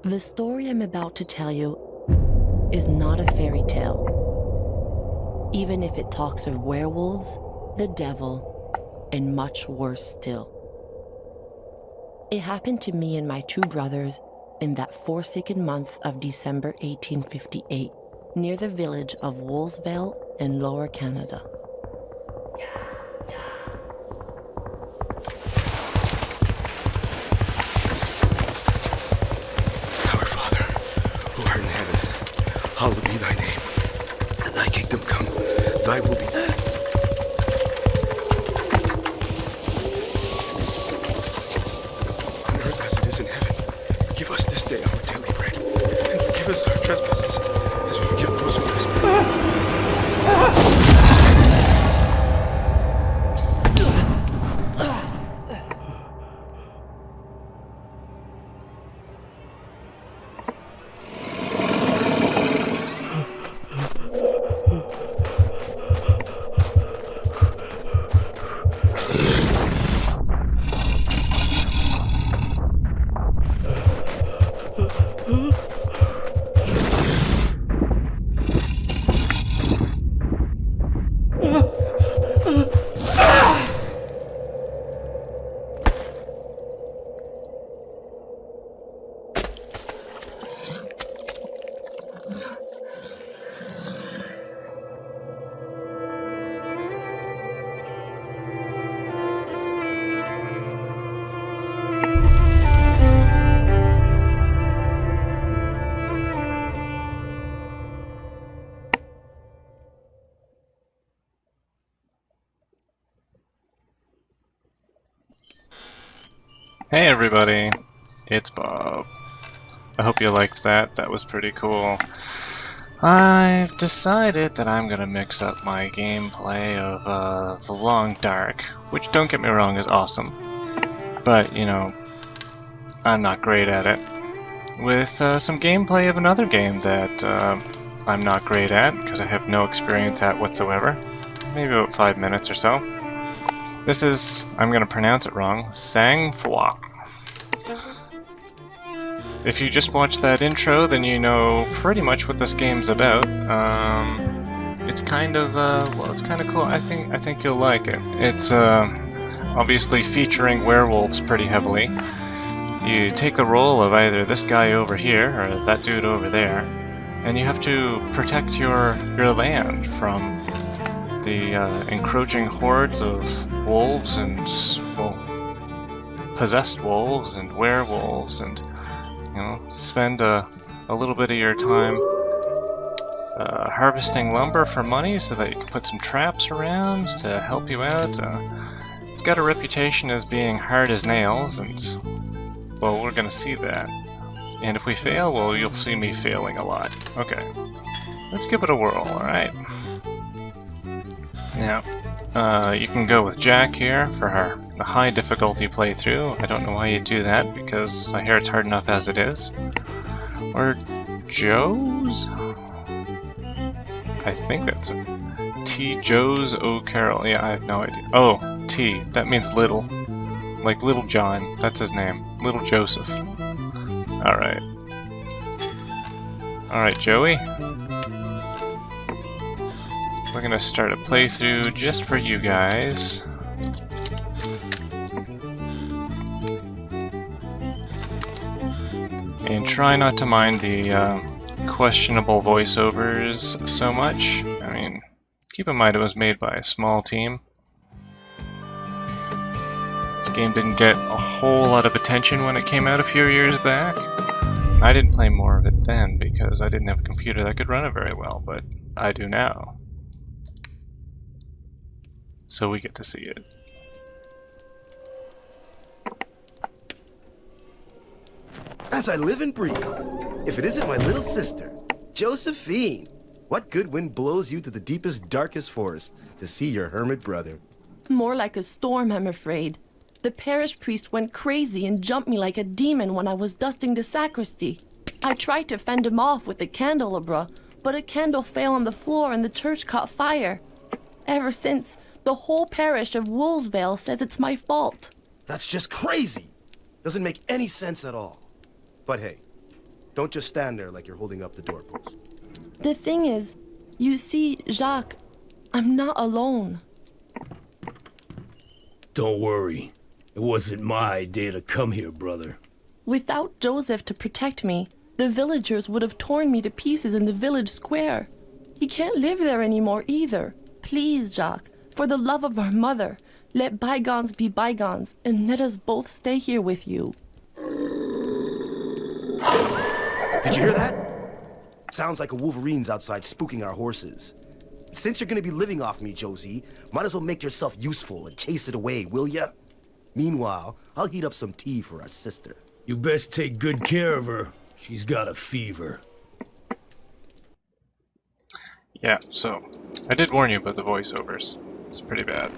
The story I'm about to tell you is not a fairy tale, even if it talks of werewolves, the devil, and much worse still. It happened to me and my two brothers in that forsaken month of December 1858, near the village of Wolsvale in Lower Canada. Our Father, who art in heaven, hallowed be thy name. Thy kingdom come, thy will be. On earth as it is in heaven. Give us this day our daily bread, and forgive us our trespasses, as we forgive those who trespass. Hey everybody, it's Bob. I hope you liked that. That was pretty cool. I've decided that I'm gonna mix up my gameplay of The Long Dark, which, don't get me wrong, is awesome. But, you know, I'm not great at it. With some gameplay of another game that I'm not great at, because I have no experience at whatsoever. Maybe about 5 minutes or so. This is, I'm gonna pronounce it wrong, Sang Froid. If you just watch that intro, then you know pretty much what this game's about. It's kind of, well, it's kind of cool. I think you'll like it. It's obviously featuring werewolves pretty heavily. You take the role of either this guy over here or that dude over there, and you have to protect your land from the encroaching hordes of wolves and, well, possessed wolves and werewolves, and you know, spend a little bit of your time harvesting lumber for money so that you can put some traps around to help you out. It's got a reputation as being hard as nails, and, well, we're gonna see that. And if we fail, well, you'll see me failing a lot. Okay, let's give it a whirl, alright? Now, you can go with Jack here for the high difficulty playthrough. I don't know why you do that, because I hear it's hard enough as it is. Or Joe's? I think that's it. T. Joe's O'Carroll. Yeah, I have no idea. Oh, T. That means little. Like Little John. That's his name. Little Joseph. Alright. Alright, Joey. We're gonna start a playthrough just for you guys. And try not to mind the questionable voiceovers so much. I mean, keep in mind it was made by a small team. This game didn't get a whole lot of attention when it came out a few years back. I didn't play more of it then because I didn't have a computer that could run it very well, but I do now. So we get to see it. As I live and breathe, if it isn't my little sister, Josephine. What good wind blows you to the deepest, darkest forest to see your hermit brother? More like a storm, I'm afraid. The parish priest went crazy and jumped me like a demon when I was dusting the sacristy. I tried to fend him off with the candelabra, but a candle fell on the floor and the church caught fire. Ever since, the whole parish of Wolsvale says it's my fault. That's just crazy. Doesn't make any sense at all. But hey, Don't just stand there like you're holding up the doorpost. The thing is, you see, Jacques, I'm not alone. Don't worry. It wasn't my idea to come here, brother. Without Joseph to protect me, the villagers would have torn me to pieces in the village square. He can't live there anymore either. Please, Jacques, for the love of our mother, let bygones be bygones and let us both stay here with you. Did you hear that? Sounds like a wolverine's outside spooking our horses. Since you're gonna be living off me, Josie, might as well make yourself useful and chase it away, will ya? Meanwhile, I'll heat up some tea for our sister. You best take good care of her. She's got a fever. Yeah, so I did warn you about the voiceovers. It's pretty bad.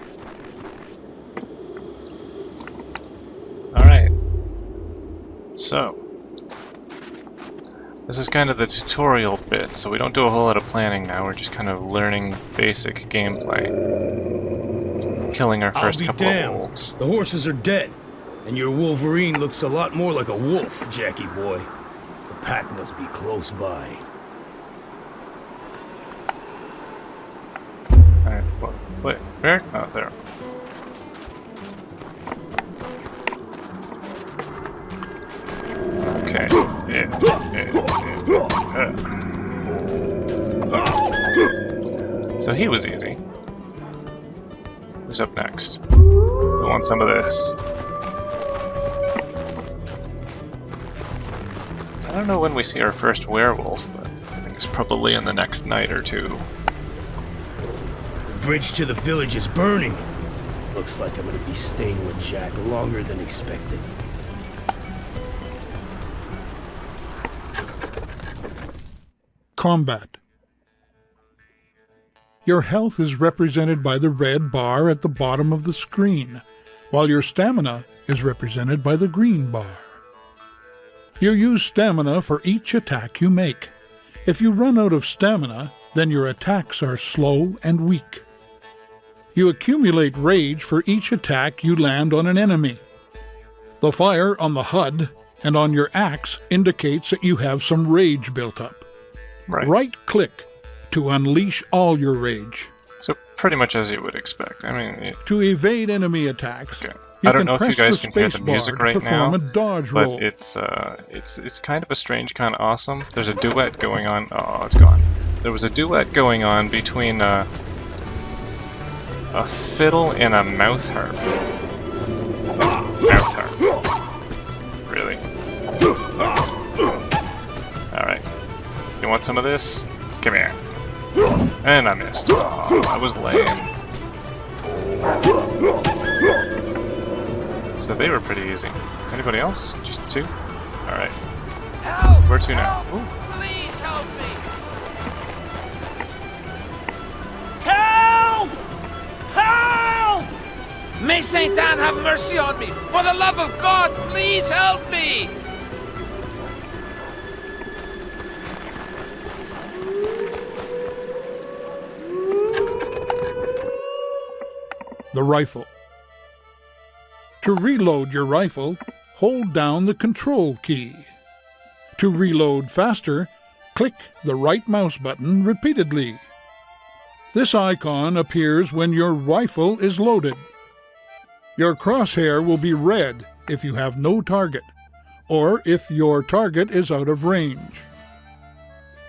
Alright. So this is kind of the tutorial bit, so we don't do a whole lot of planning now, we're just kind of learning basic gameplay. Killing our first couple of wolves. The horses are dead, and your Wolverine looks a lot more like a wolf, Jackie boy. The pack must be close by. Alright, wait, where? Oh, there. Okay, yeah. So he was easy. Who's up next? I want some of this. I don't know when we see our first werewolf, but I think it's probably in the next night or two. The bridge to the village is burning. Looks like I'm gonna be staying with Jack longer than expected. Combat. Your health is represented by the red bar at the bottom of the screen, while your stamina is represented by the green bar. You use stamina for each attack you make. If you run out of stamina, then your attacks are slow and weak. You accumulate rage for each attack you land on an enemy. The fire on the HUD and on your axe indicates that you have some rage built up. Right. Right-click to unleash all your rage. So pretty much as you would expect. I mean, To evade enemy attacks, okay. you I don't can know if you press guys the can hear the space music bar to right now, perform a dodge but roll. it's kind of a strange kind of awesome. There's a duet going on. Oh, it's gone. There was a duet going on between a fiddle and a mouth harp. Mouth harp. Really? Alright. You want some of this? Come here. And I missed. Oh, that was lame. So they were pretty easy. Anybody else? Just the two? Alright. Where to now? Ooh. Please help me! Help! Help! May Saint Anne have mercy on me! For the love of God, please help me! The rifle. To reload your rifle, hold down the Control key. To reload faster, click the right mouse button repeatedly. This icon appears when your rifle is loaded. Your crosshair will be red if you have no target, or if your target is out of range.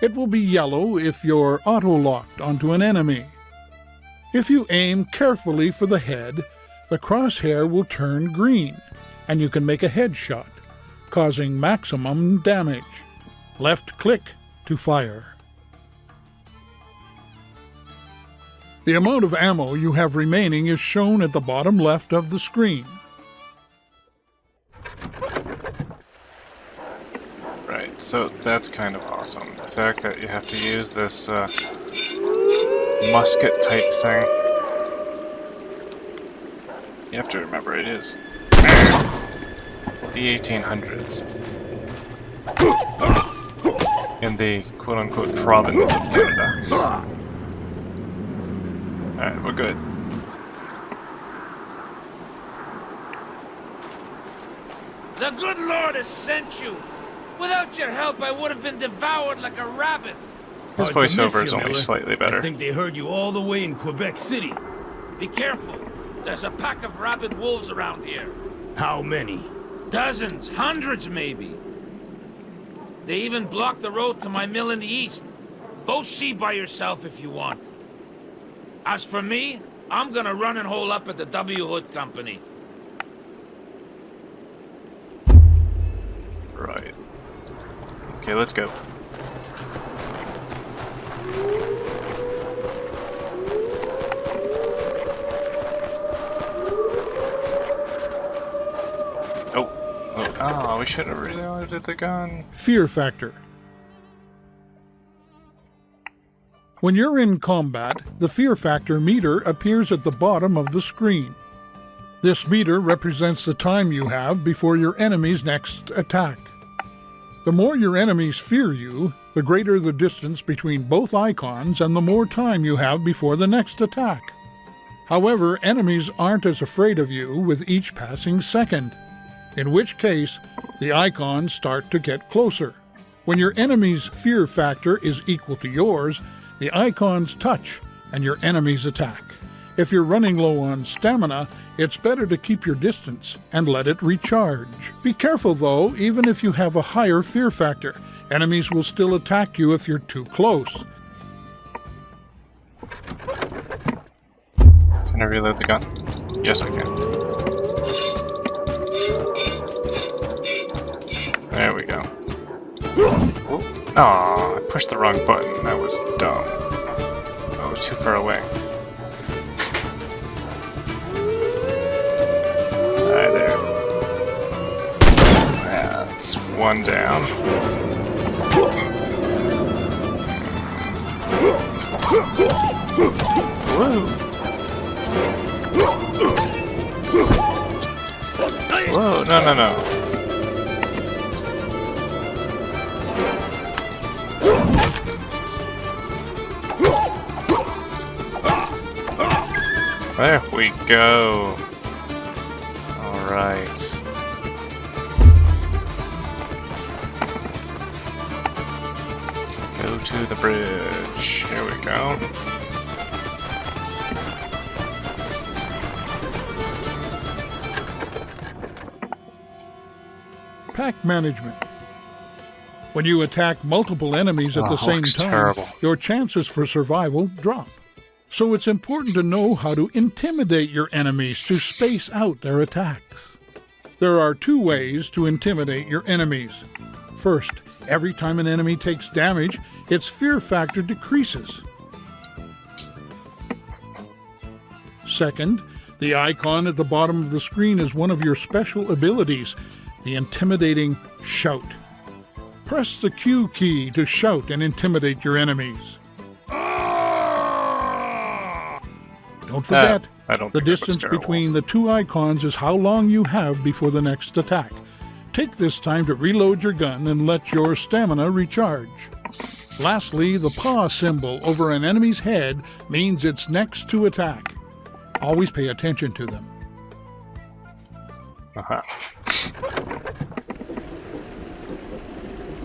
It will be yellow if you're auto-locked onto an enemy. If you aim carefully for the head, the crosshair will turn green, and you can make a headshot, causing maximum damage. Left-click to fire. The amount of ammo you have remaining is shown at the bottom left of the screen. Right, so that's kind of awesome. The fact that you have to use this musket type thing. You have to remember it is the 1800s in the quote-unquote province of Canada. Alright, we're good. The good Lord has sent you! Without your help, I would have been devoured like a rabbit. His Hard to miss voiceover is you, only Miller. slightly better. I think they heard you all the way in Quebec City. Be careful. There's a pack of rabid wolves around here. How many? Dozens, hundreds maybe. They even blocked the road to my mill in the east. Go see by yourself if you want. As for me, I'm gonna run and hole up at the W. Hood Company. Right. Okay, let's go. Oh, we should have reloaded the gun. Fear factor. When you're in combat, the fear factor meter appears at the bottom of the screen. This meter represents the time you have before your enemy's next attack. The more your enemies fear you, the greater the distance between both icons and the more time you have before the next attack. However, enemies aren't as afraid of you with each passing second, in which case the icons start to get closer. When your enemy's fear factor is equal to yours, the icons touch and your enemies attack. If you're running low on stamina, it's better to keep your distance and let it recharge. Be careful though, even if you have a higher fear factor, enemies will still attack you if you're too close. Can I reload the gun? Yes, I can. There we go. Aw, I pushed the wrong button. That was dumb. I was too far away. Hi there. That's one down. Whoa! Whoa, no. There we go. Alright. Go to the bridge. Here we go. Pack management. When you attack multiple enemies at the same time, terrible. your chances for survival drop. So it's important to know how to intimidate your enemies to space out their attacks. There are two ways to intimidate your enemies. First, every time an enemy takes damage, its fear factor decreases. Second, the icon at the bottom of the screen is one of your special abilities, the intimidating shout. Press the Q key to shout and intimidate your enemies. Don't forget, I don't the think that would distance scare between wolves. the two icons is how long you have before the next attack. Take this time to reload your gun and let your stamina recharge. Lastly, the paw symbol over an enemy's head means it's next to attack. Always pay attention to them.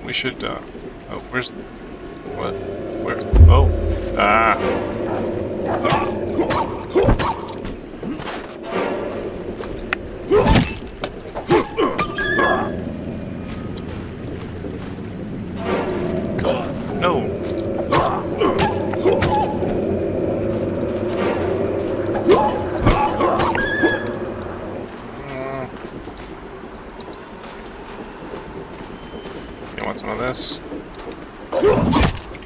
We should, oh, where's... What? Where? Oh! Ah! No! You want some of this?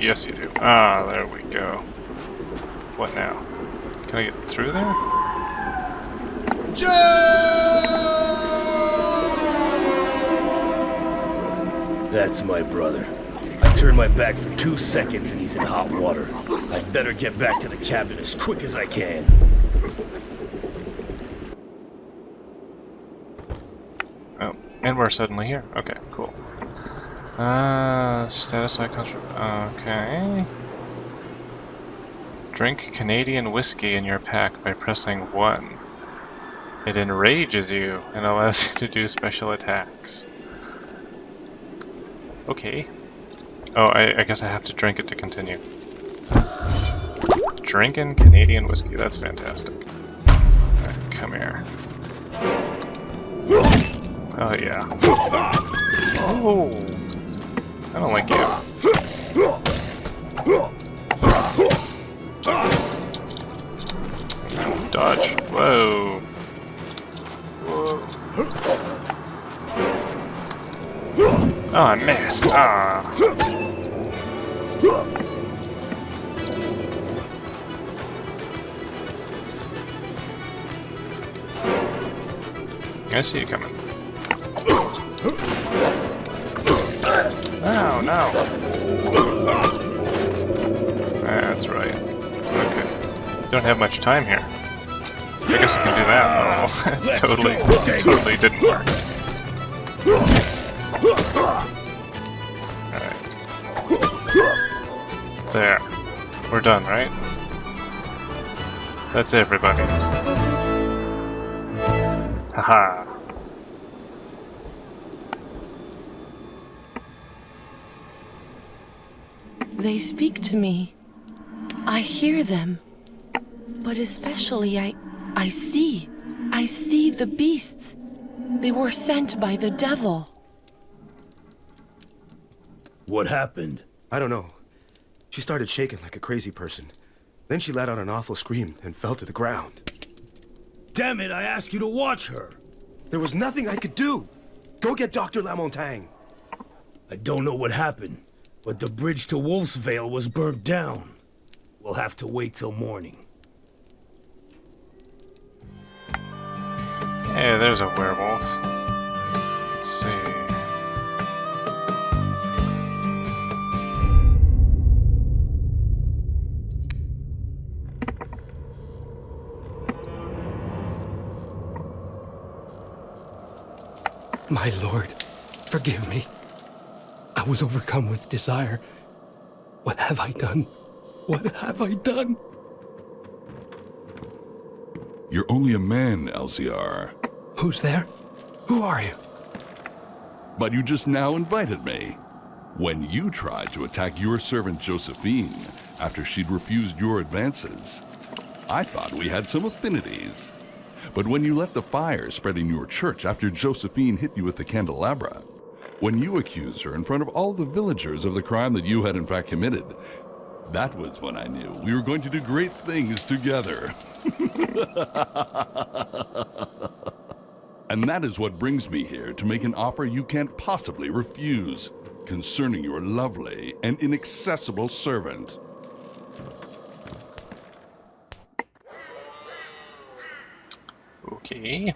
Yes, you do. Ah, there we go. What now? Can I get through there? That's my brother. I turned my back for 2 seconds and he's in hot water. I'd better get back to the cabin as quick as I can. Oh, and we're suddenly here. Okay, cool. Status icons. Okay. Drink Canadian whiskey in your pack by pressing 1. It enrages you and allows you to do special attacks. Okay. Oh, I guess I have to drink it to continue. Drinking Canadian whiskey, that's fantastic. Alright, come here. Oh yeah. Oh! I don't like you. Dodge. Whoa. Whoa. Oh, I missed. Ah. I see you coming. Oh, no. That's right. Okay. You don't have much time here. I guess you can do that. Oh, totally didn't work. Alright. There. We're done, right? That's everybody. Haha. They speak to me. I hear them. But especially I see. I see the beasts. They were sent by the devil. What happened? I don't know. She started shaking like a crazy person. Then she let out an awful scream and fell to the ground. Damn it, I asked you to watch her. There was nothing I could do. Go get Dr. Lamontagne. I don't know what happened, but the bridge to Wolf's Vale was burnt down. We'll have to wait till morning. Hey, there's a werewolf. Let's see. My lord, forgive me. I was overcome with desire. What have I done? What have I done? You're only a man, LCR. Who's there? Who are you? But you just now invited me. When you tried to attack your servant Josephine after she'd refused your advances, I thought we had some affinities. But when you let the fire spread in your church after Josephine hit you with the candelabra, when you accused her in front of all the villagers of the crime that you had in fact committed, that was when I knew we were going to do great things together. And that is what brings me here to make an offer you can't possibly refuse concerning your lovely and inaccessible servant. Okay.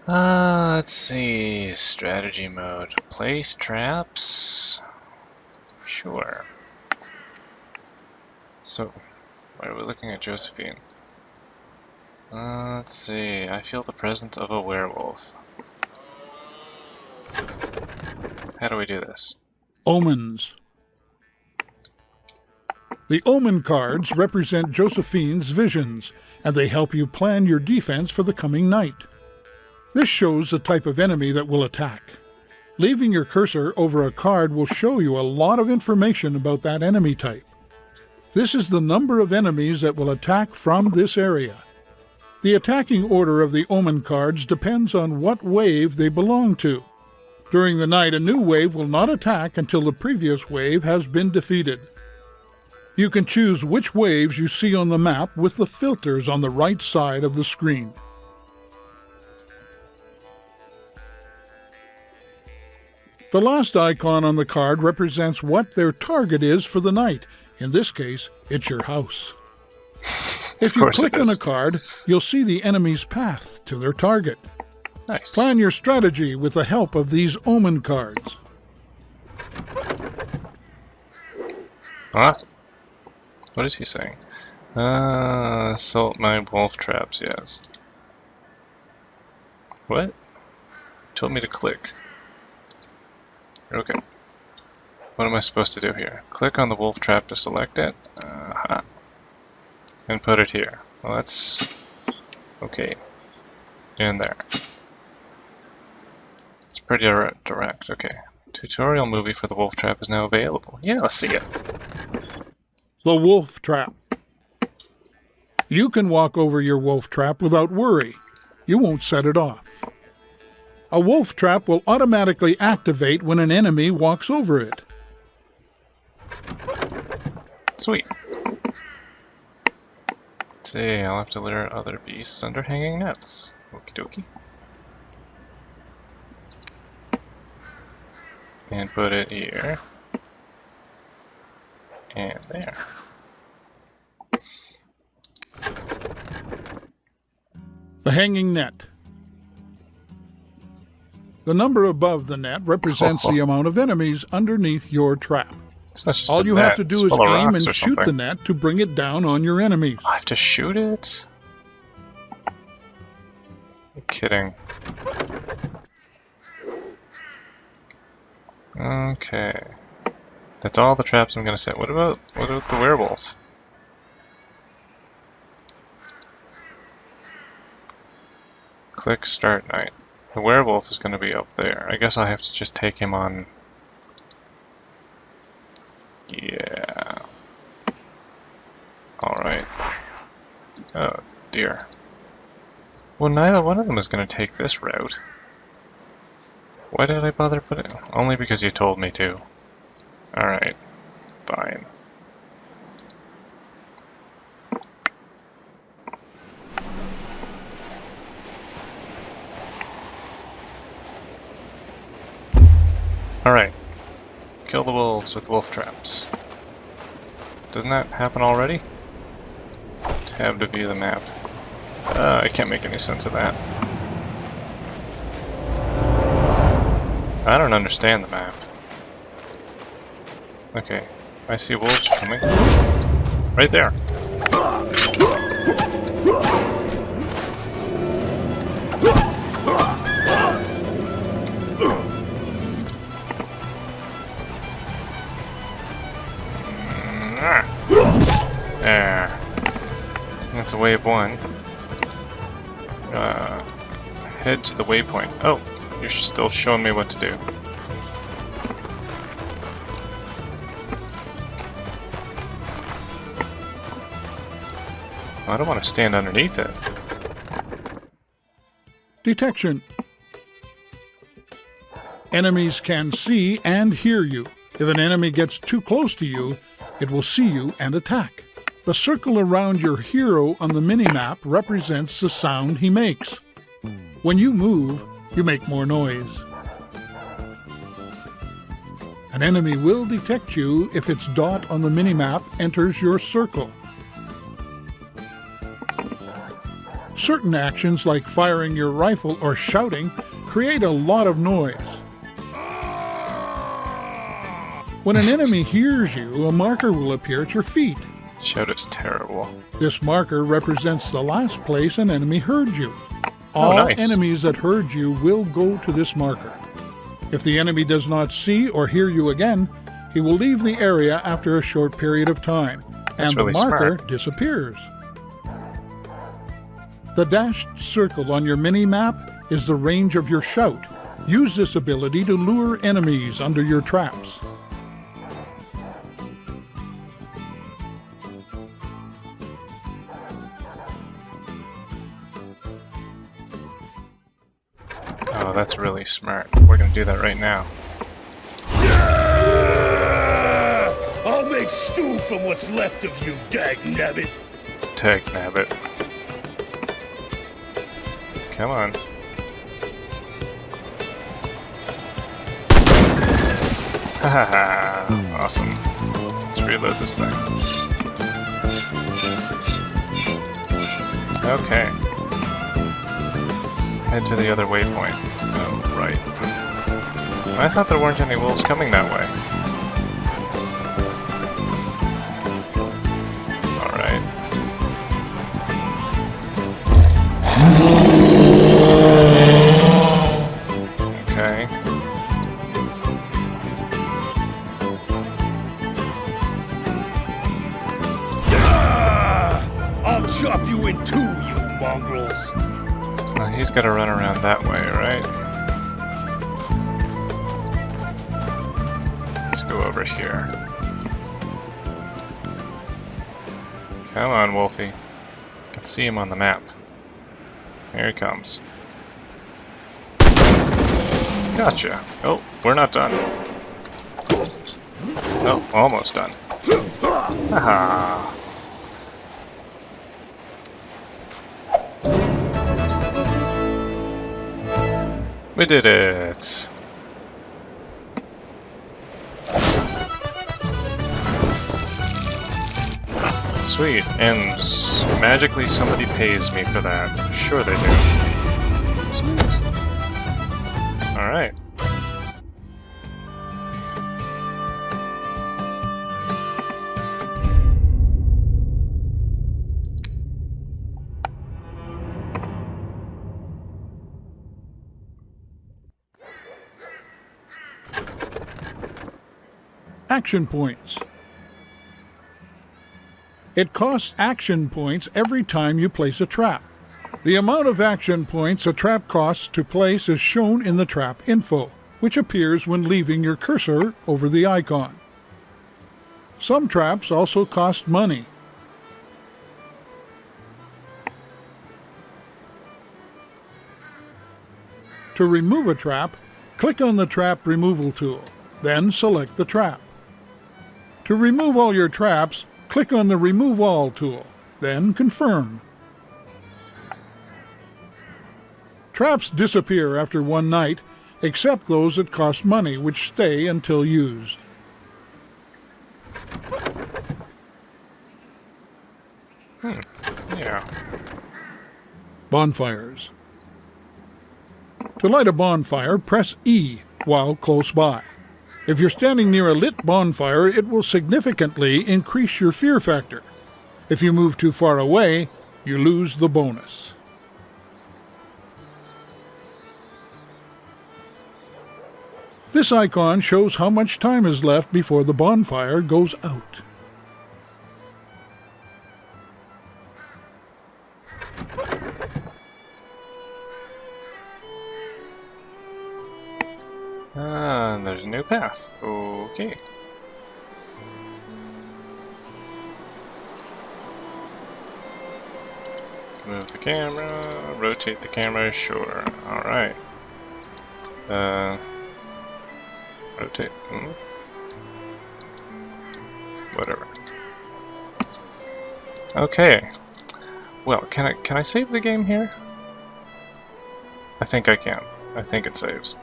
Let's see. Strategy mode. Place traps. Sure. So, why are we looking at Josephine? Let's see. I feel the presence of a werewolf. How do we do this? Omens. The omen cards represent Josephine's visions, and they help you plan your defense for the coming night. This shows the type of enemy that will attack. Leaving your cursor over a card will show you a lot of information about that enemy type. This is the number of enemies that will attack from this area. The attacking order of the omen cards depends on what wave they belong to. During the night, a new wave will not attack until the previous wave has been defeated. You can choose which waves you see on the map with the filters on the right side of the screen. The last icon on the card represents what their target is for the night. In this case, it's your house. If you click on a card, you'll see the enemy's path to their target. Nice. Plan your strategy with the help of these omen cards. Awesome. What is he saying? Assault my wolf traps, yes. What? Told me to click. Okay. What am I supposed to do here? Click on the wolf trap to select it. And put it here. Well, that's okay. In there. It's pretty direct. Okay. Tutorial movie for the wolf trap is now available. Yeah, let's see it. The wolf trap. You can walk over your wolf trap without worry. You won't set it off. A wolf trap will automatically activate when an enemy walks over it. Sweet. Let's see, I'll have to lure other beasts under hanging nets. Okie dokie. And put it here. And there. The hanging net. The number above the net represents the amount of enemies underneath your trap. It's not just All a you net, have to it's do is full of aim rocks and or shoot the something. net to bring it down on your enemies. I have to shoot it? You're kidding. Okay. That's all the traps I'm gonna set. What about the werewolf? Click start night. The werewolf is gonna be up there. I guess I'll have to just take him on. Yeah. Alright. Oh dear. Well, neither one of them is gonna take this route. Why did I bother putting it? Only because you told me to. Alright. Fine. Alright. Kill the wolves with wolf traps. Doesn't that happen already? Tab to view the map. I can't make any sense of that. I don't understand the map. Okay, I see wolves coming. Right there. There. That's a wave one. Head to the waypoint. Oh, you're still showing me what to do. I don't want to stand underneath it. Detection. Enemies can see and hear you. If an enemy gets too close to you, it will see you and attack. The circle around your hero on the minimap represents the sound he makes. When you move, you make more noise. An enemy will detect you if its dot on the minimap enters your circle. Certain actions like firing your rifle or shouting create a lot of noise. When an enemy hears you, a marker will appear at your feet. Shout is terrible. This marker represents the last place an enemy heard you. All nice. enemies that heard you will go to this marker. If the enemy does not see or hear you again, he will leave the area after a short period of time, That's and really the marker smart. disappears. The dashed circle on your mini-map is the range of your shout. Use this ability to lure enemies under your traps. Oh, that's really smart. We're gonna do that right now. Yeah! I'll make stew from what's left of you, dagnabbit. Tag nabbit. Come on. Hahaha. Awesome. Let's reload this thing. Okay. Head to the other waypoint. Oh, right. I thought there weren't any wolves coming that way. Alright. Okay. I'll chop you in two, you mongrels. He's got to run around that way, right? let's go over here. Come on, Wolfie. I can see him on the map. Here he comes. Gotcha. Oh, we're not done. Oh, almost done. Haha. We did it! Sweet, and magically somebody pays me for that. Sure they do. Sweet. Alright. Action points. It costs action points every time you place a trap. The amount of action points a trap costs to place is shown in the trap info, which appears when leaving your cursor over the icon. Some traps also cost money. To remove a trap, click on the trap removal tool, then select the trap. To remove all your traps, click on the Remove All tool, then confirm. Traps disappear after one night, except those that cost money, which stay until used. Yeah. Bonfires. To light a bonfire, press E while close by. If you're standing near a lit bonfire, it will significantly increase your fear factor. If you move too far away, you lose the bonus. This icon shows how much time is left before the bonfire goes out. And there's a new path. Okay. Move the camera, rotate the camera, sure. Alright. Rotate. Whatever. Okay. Well, can I save the game here? I think I can. I think it saves.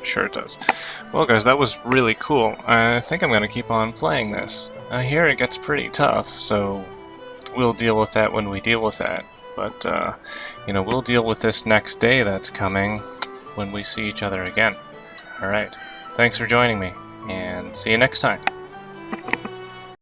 Sure it does. Well guys, that was really cool. I think I'm going to keep on playing this. I hear it gets pretty tough, so we'll deal with that when we deal with that. But, you know, we'll deal with this next day that's coming when we see each other again. Alright, thanks for joining me, and see you next time.